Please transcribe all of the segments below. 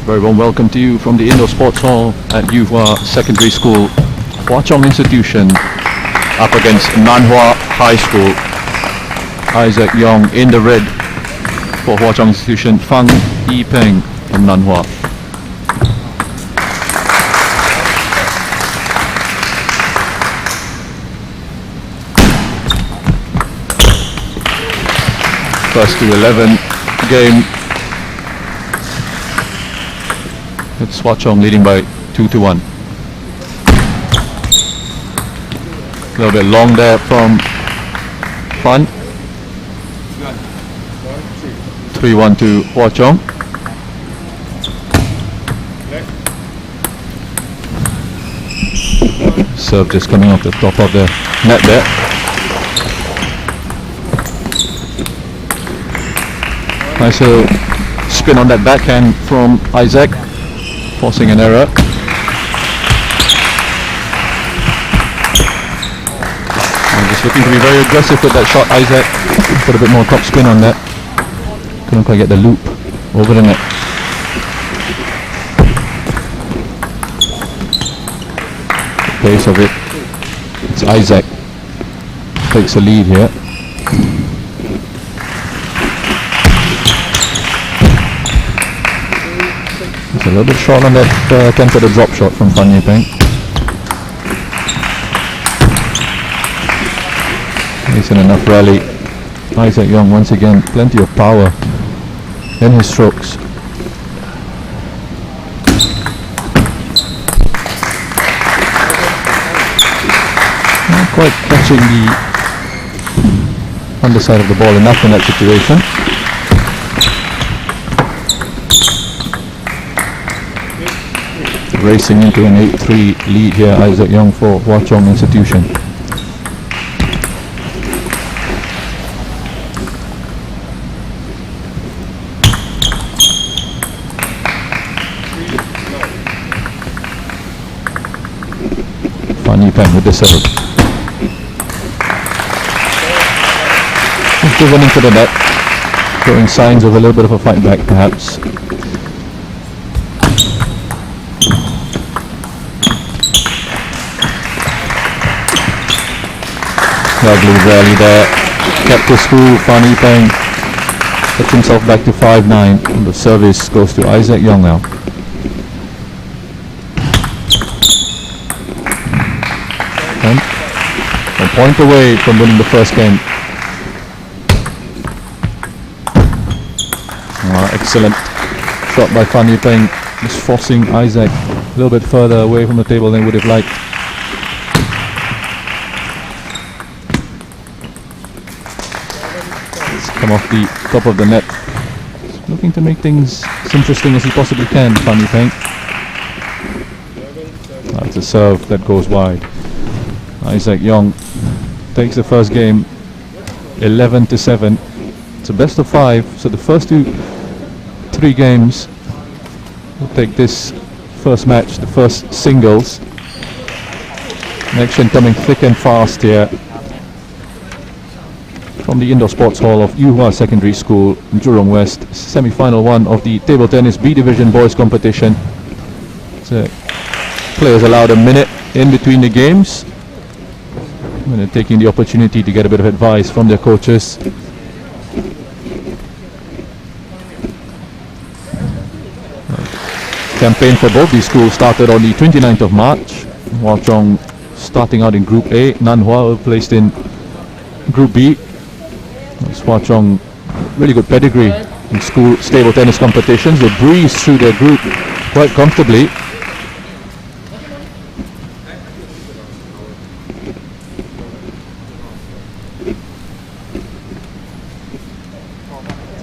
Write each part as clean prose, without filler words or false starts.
Very warm welcome to you from the Indoor Sports Hall at HWA Secondary School, HWA CHONG Institution, up against NAN HUA High School. Isaac Yong in the red for HWA CHONG Institution, Fang Yipeng from NAN HUA. First to 11 game. It's HWA CHONG leading by 2-1. A little bit long there from Fan. 3-1 to HWA CHONG. Serve just coming off the top of the net there. Nice spin on that backhand from Isaac, forcing an error. And just looking to be very aggressive with that shot, Isaac. Put a bit more top spin on that. Couldn't quite get the loop over the net. The pace of it. It's Isaac takes the lead here. It's a little bit short on that attempt at a drop shot from Fan Yipeng. Decent enough rally. Isaac Young once again, plenty of power in his strokes. Not quite catching the underside of the ball enough in that situation. Racing into an 8-3 lead here, Isaac Young for HWA CHONG Institution. Fan Yipeng with the serve. Still running to the net, showing signs of a little bit of a fight back perhaps. Lovely rally there. Kept the school. Fan Yipeng puts himself back to 5-9. And the service goes to Isaac Young now. And a point away from winning the first game. Excellent shot by Fan Yipeng, just forcing Isaac a little bit further away from the table than he would have liked. It's come off the top of the net. He's looking to make things as interesting as he possibly can, Fan Yipeng. That's a serve that goes wide. Isaac Young takes the first game 11-7. It's a best of 5, so the first 3 games will take this first match, the first singles. Action coming thick and fast here from the Indoor Sports Hall of NAN HUA Secondary School in Jurong West, semi-final 1 of the Table Tennis B Division Boys Competition. So players allowed a minute in between the games, and they're taking the opportunity to get a bit of advice from their coaches. Campaign for both these schools started on the 29th of March. HWA CHONG starting out in Group A, NAN HUA placed in Group B. HWA CHONG, really good pedigree in school table tennis competitions. They breezed through their group quite comfortably.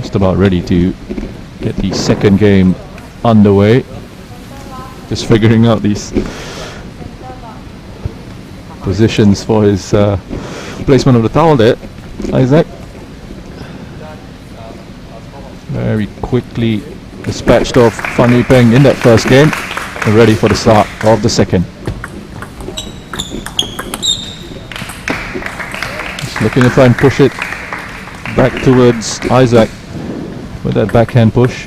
Just about ready to get the second game underway. Just figuring out these positions for his placement of the towel there. Isaac very quickly dispatched off Fan Yipeng in that first game, and ready for the start of the second. Just looking to try and push it back towards Isaac with that backhand push.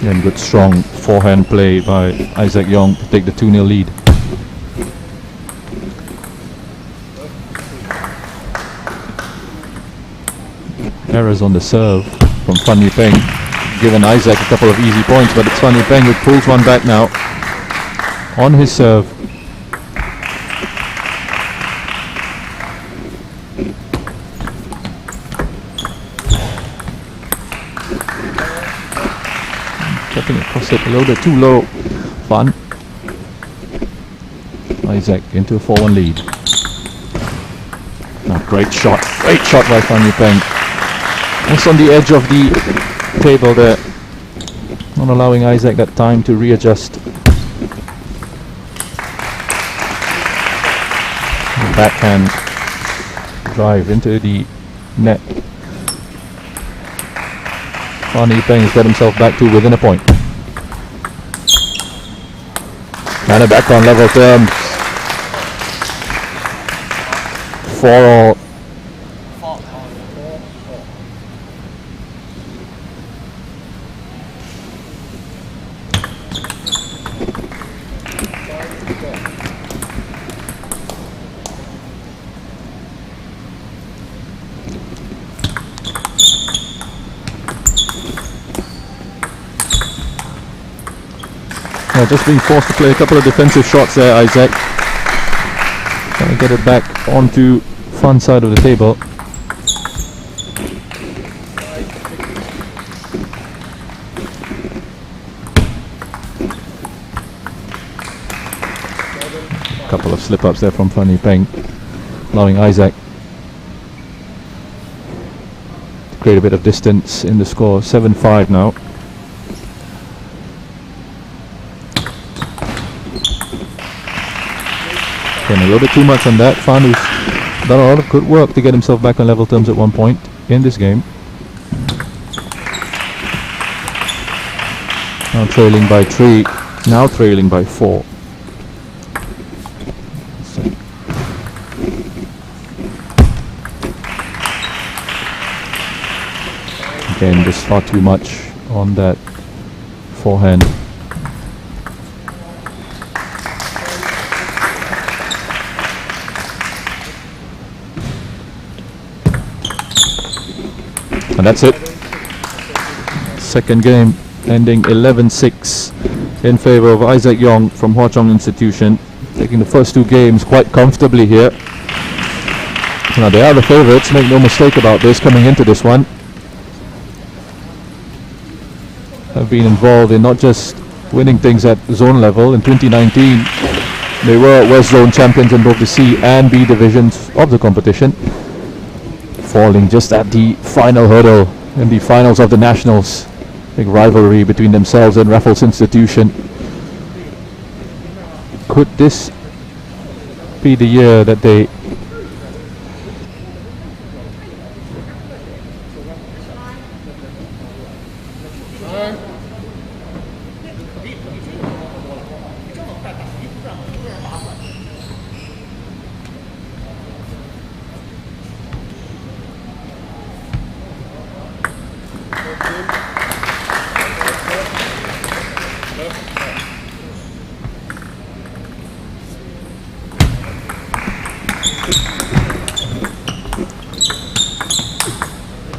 And good strong forehand play by Isaac Young to take the 2-0 lead. Errors on the serve from Fan Yipeng, given Isaac a couple of easy points, but it's Fan Yipeng who pulls one back now on his serve. Tapping across it a little bit too low. Fun. Isaac into a 4-1 lead. Oh, great shot by Fan Yipeng. Just on the edge of the table there, not allowing Isaac that time to readjust. Backhand drive into the net. Fan Yipeng has got himself back to within a point. And a back on level terms. 4-all. Just being forced to play a couple of defensive shots there, Isaac. Trying to get it back onto front side of the table. A couple of slip-ups there from Fan Yipeng, allowing Isaac to create a bit of distance in the score. 7-5 now. Again, a little bit too much on that. Fan who's done a lot of good work to get himself back on level terms at one point in this game. Now trailing by 3, now trailing by 4. Again, just far too much on that forehand. And that's it. Second game ending 11-6 in favor of Isaac Yong from Hua Chong Institution, taking the first two games quite comfortably here. Now they are the favourites, make no mistake about this, coming into this one. Have been involved in not just winning things at zone level. In 2019 they were West Zone champions in both the C and B divisions of the competition, falling just at the final hurdle in the finals of the Nationals. Big rivalry between themselves and Raffles Institution. Could this be the year that they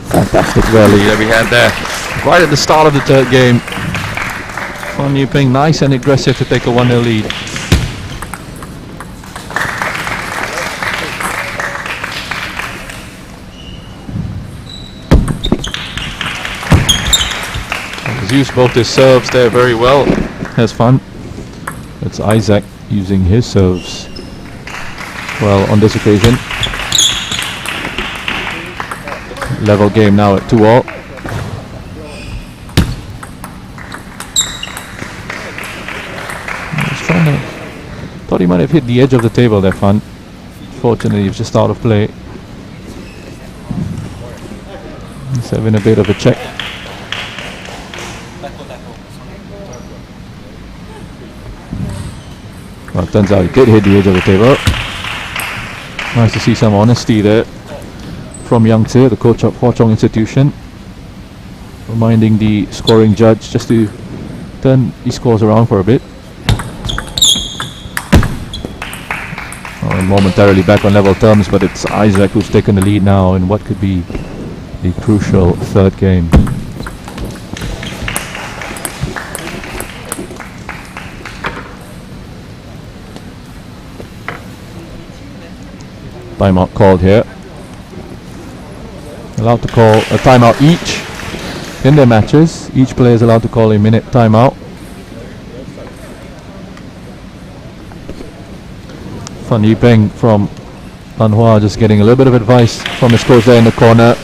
fantastic rally that we had there right at the start of the third game. Fan Yuping nice and aggressive to take a 1-0 lead. He's used both his serves there very well. Has fun. It's Isaac using his serves well on this occasion. Level game now at 2-all. He's trying to... Thought he might have hit the edge of the table there, Fan. Fortunately, he's just out of play. He's having a bit of a check. Well, it turns out he did hit the edge of the table. Nice to see some honesty there from Yang Tse, the coach of Hua Chong Institution, reminding the scoring judge just to turn these scores around for a bit. Momentarily back on level terms, but it's Isaac who's taken the lead now in what could be the crucial third game. Timeout called here. Allowed to call a timeout each in their matches. Each player is allowed to call a minute timeout. Fan Yipeng from NAN HUA just getting a little bit of advice from his coach there in the corner.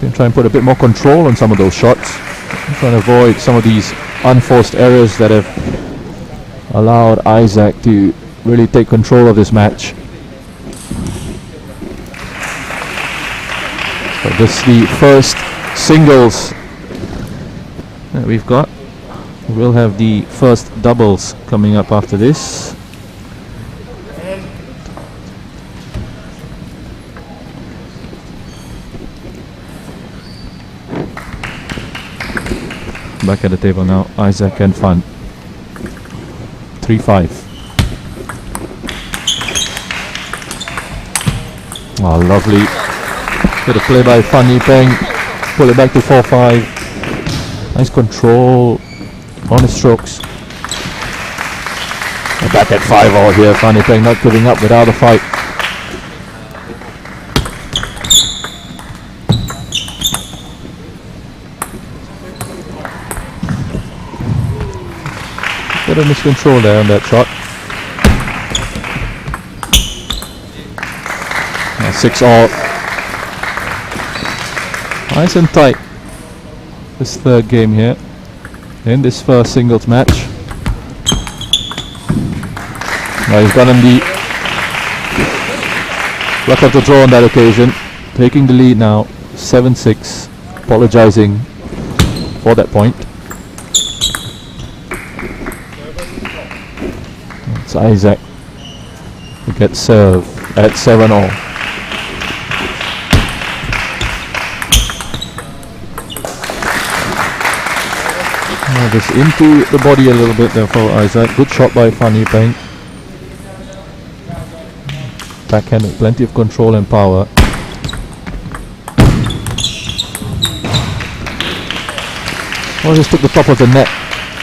Can try and put a bit more control on some of those shots. Trying to avoid some of these unforced errors that have allowed Isaac to really take control of this match. So this is the first singles that we've got. We'll have the first doubles coming up after this. Back at the table now, Isaac and Fan. 3-5. Oh, lovely. Bit of play by Fan Yipeng. Pull it back to 4-5. Nice control on his strokes. We're back at 5-all here. Fan Yipeng not giving up without a fight. Bit of miscontrol there on that shot. 6-all. Nice and tight. This third game here in this first singles match. Now he's gotten the luck of the draw on that occasion, taking the lead now 7-6, apologizing for that point. It's Isaac who gets served at 7-all. Just into the body a little bit there for Isaac. Good shot by Fan Yipeng. Backhand with plenty of control and power. Oh, just took the top of the net.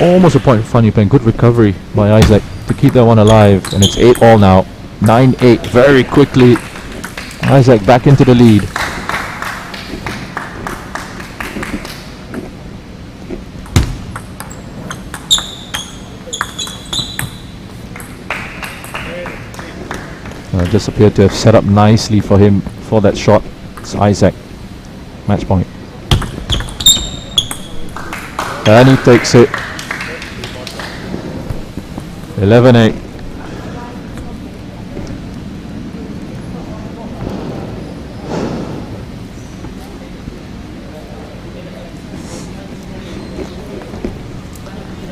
Almost a point for Fan Yipeng. Good recovery by Isaac to keep that one alive. And it's 8-all now. 9-8 very quickly. Isaac back into the lead. Just appeared to have set up nicely for him for that shot. It's Isaac. Match point. And he takes it. 11-8.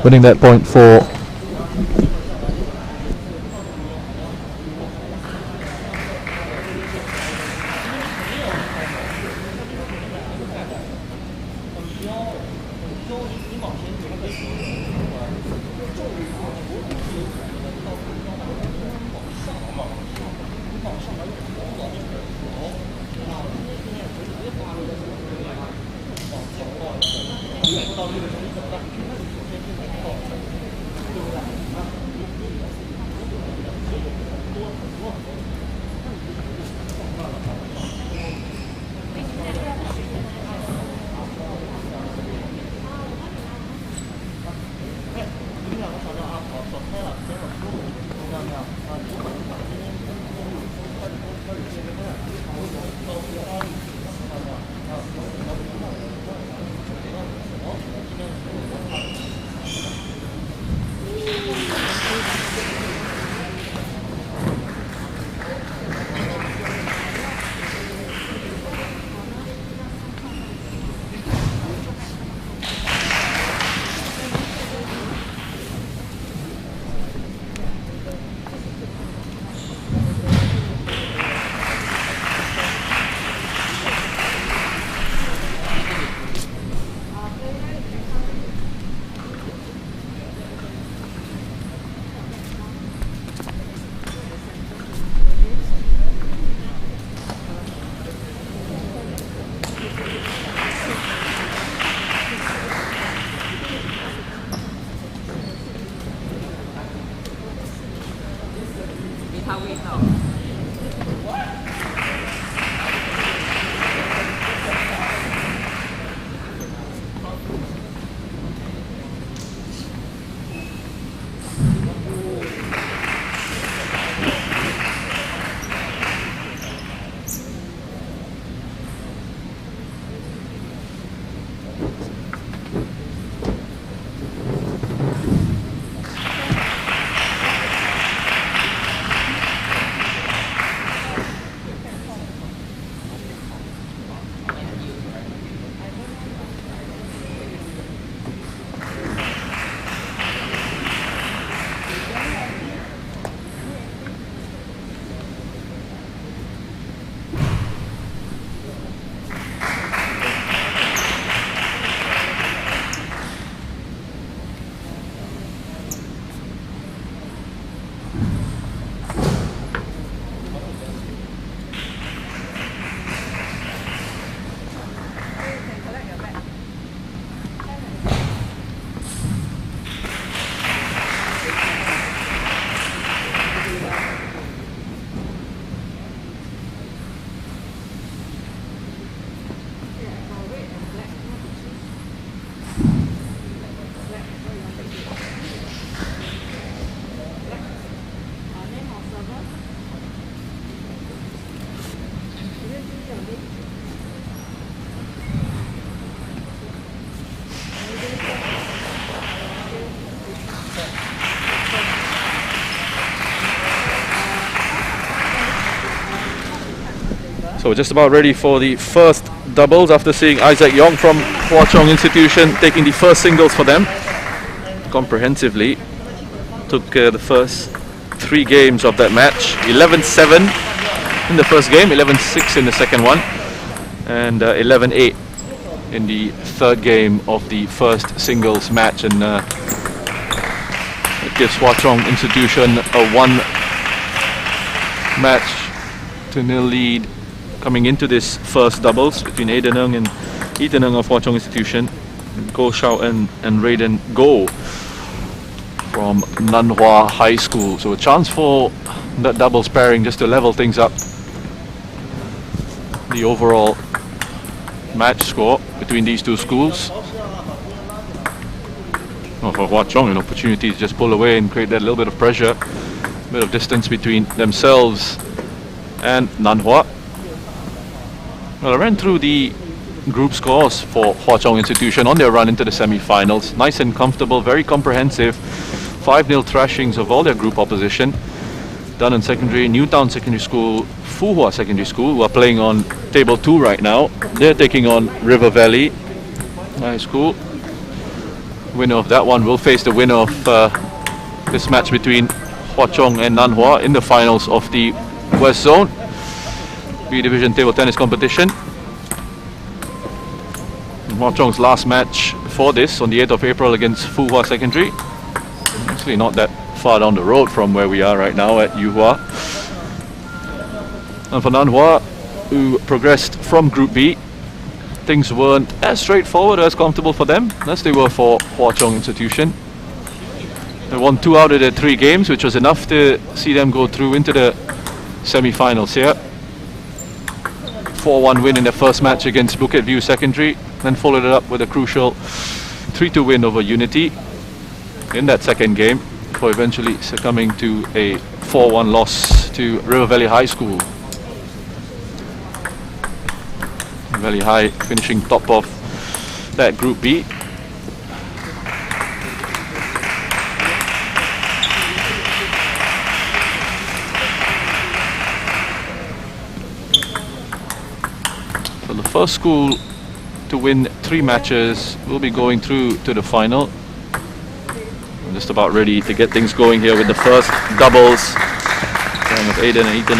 Winning that point for So we're just about ready for the first doubles after seeing Isaac Yong from HWA CHONG Institution taking the first singles for them comprehensively. Took the first 3 games of that match. 11-7 in the first game, 11-6 in the second one, and 11-8 in the third game of the first singles match, and it gives Hwa Chong Institution a 1-0 lead coming into this first doubles between Aiden Ng and Ethan Ng of Hwa Chong Institution, Go Xiao En and Raiden Go from NAN HUA High School. So a chance for that doubles pairing just to level things up. The overall match score between these two schools. For Hwa Chong, an opportunity to just pull away and create that little bit of pressure, a bit of distance between themselves and NAN HUA. Well, I ran through the group scores for Hwa Chong Institution on their run into the semi-finals. Nice and comfortable, very comprehensive. 5-0 thrashings of all their group opposition. Dunnan Secondary, Newtown Secondary School, Fu Hua Secondary School, who are playing on table 2 right now. They're taking on River Valley High School. Winner of that one will face the winner of this match between Hwa Chong and NAN HUA in the finals of the West Zone B Division table tennis competition. Hwa Chong's last match for this on the 8th of April against Fu Hua Secondary. Actually not that far down the road from where we are right now at Yuhua. And for NAN HUA, who progressed from Group B, things weren't as straightforward or as comfortable for them as they were for Hwa Chong Institution. They won 2 out of their 3 games, which was enough to see them go through into the semi-finals here. 4-1 win in their first match against Bukit View Secondary, then followed it up with a crucial 3-2 win over Unity in that second game, before eventually succumbing to a 4-1 loss to River Valley High School. Valley High finishing top of that Group B. So the first school to win 3 matches will be going through to the final. I'm just about ready to get things going here with the first doubles. With Aiden and Ethan